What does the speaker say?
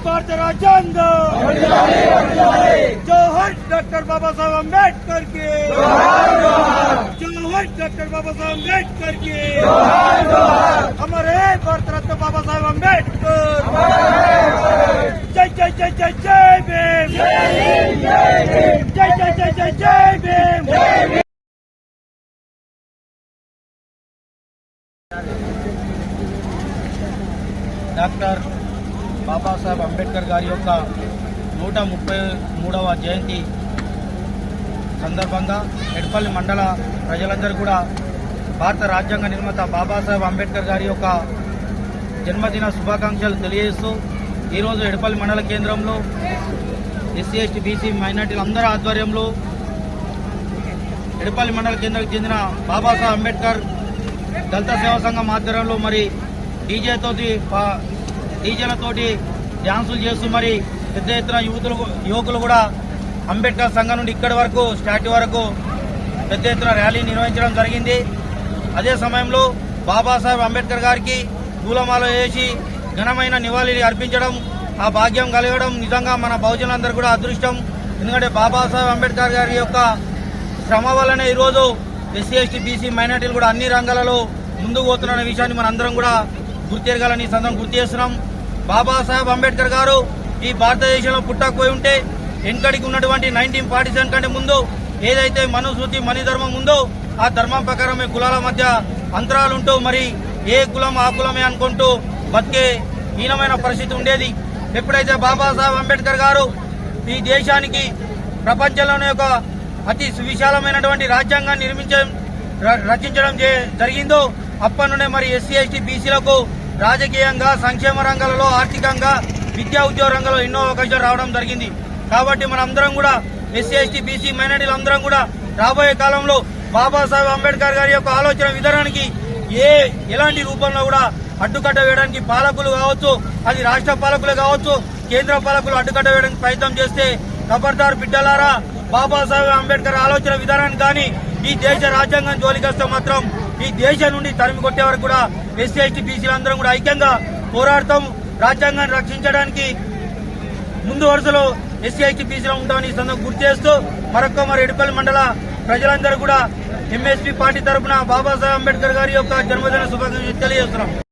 भारत राजांग जोहर doctor बाबा साहब अम्बेडकर के जोहर doctor बाबा साहब अम्बेडकर के हमारे भारत रत्न बाबा साहब अम्बेडकर जय जय जय जय जय भीम जय जय जय जय जय भीम। డాక్టర్ బాబాసాహెబ్ అంబేద్కర్ గారి యొక్క 133వ జయంతి సందర్భంగా ఎడపల్లి మండల ప్రజలందరూ కూడా భారత రాజ్యాంగ నిర్మాత బాబాసాహెబ్ అంబేద్కర్ గారి యొక్క జన్మదిన శుభాకాంక్షలు తెలియజేస్తూ ఈరోజు ఎడపల్లి మండల కేంద్రంలో ఎస్సీ ఎస్టీ బీసీ మైనార్టీల అందరి ఆధ్వర్యంలో ఎడపల్లి మండల కేంద్రానికి చెందిన బాబాసాహెబ్ అంబేద్కర్ దళిత సేవా సంఘం ఆధ్వర్యంలో మరి డీజేలతోటి డ్యాన్సులు చేస్తూ మరి పెద్ద ఎత్తున యువకులు కూడా అంబేద్కర్ సంఘం నుండి ఇక్కడి వరకు స్టాట్యూ వరకు పెద్ద ఎత్తున ర్యాలీ నిర్వహించడం జరిగింది. అదే సమయంలో బాబాసాహెబ్ అంబేద్కర్ గారికి పూలమాల వేసి ఘనమైన నివాళి అర్పించడం, ఆ భాగ్యం కలగడం నిజంగా మన బహుజనులందరూ కూడా అదృష్టం. ఎందుకంటే బాబాసాహెబ్ అంబేద్కర్ గారి యొక్క శ్రమ వల్లనే ఈరోజు ఎస్సీ ఎస్టీ బీసీ మైనార్టీలు కూడా అన్ని రంగాలలో ముందుకు పోతున్న విషయాన్ని మనందరం కూడా గుర్తెరగాలని సందర్భం గుర్తు చేస్తున్నాం. బాబాసాహెబ్ అంబేద్కర్ గారు ఈ భారతదేశంలో పుట్టకపోయి ఉంటే వెనుకడికి ఉన్నటువంటి 1947 కంటే ముందు ఏదైతే మనుస్మృతి మణిధర్మం ఉందో ఆ ధర్మం ప్రకారమే కులాల మధ్య అంతరాలుంటూ మరి ఏ కులం ఆ కులమే అనుకుంటూ బతికే హీనమైన పరిస్థితి ఉండేది. ఎప్పుడైతే బాబాసాహెబ్ అంబేద్కర్ గారు ఈ దేశానికి ప్రపంచంలోనే ఒక అతి సువిశాలమైనటువంటి రాజ్యాంగాన్ని రచించడం జరిగిందో అప్పటి నుండే మరి ఎస్సీ ఎస్టీ బీసీలకు రాజకీయంగా సంక్షేమ రంగాలలో ఆర్థికంగా విద్యా ఉద్యోగ రంగంలో ఎన్నో అవకాశాలు రావడం జరిగింది. కాబట్టి మనందరం కూడా ఎస్సీ ఎస్టీ బీసీ మైనార్టీలు అందరం కూడా రాబోయే కాలంలో బాబాసాహెబ్ అంబేద్కర్ గారి యొక్క ఆలోచన విధానానికి ఎలాంటి రూపంలో కూడా అడ్డుకట్ట వేయడానికి పాలకులు కావచ్చు, అది రాష్ట్ర పాలకులు కావచ్చు, కేంద్ర పాలకులు అడ్డుకట్ట వేయడానికి ప్రయత్నం చేస్తే ఖబర్దార్ బిడ్డలారా, బాబాసాహెబ్ అంబేద్కర్ ఆలోచన విధానాన్ని కానీ ఈ దేశ రాజ్యాంగం జోలికొస్తే మాత్రం ఈ దేశం నుండి తరిమి కొట్టే వరకు కూడా ఎస్సీ ఎస్టీ బీసీలందరం కూడా ఐక్యంగా పోరాడతాం. రాజ్యాంగాన్ని రక్షించడానికి ముందు వరుసలో ఎస్సీ ఎస్టీ బీసీలో ఉంటామని సందర్భంగా గుర్తు చేస్తూ మరి ఎడపల్లి మండల ప్రజలందరూ కూడా ఎంఎస్పీ పార్టీ తరఫున బాబాసాహెబ్ అంబేద్కర్ గారి యొక్క జన్మదిన శుభాకాంక్షలు తెలియజేస్తున్నాం.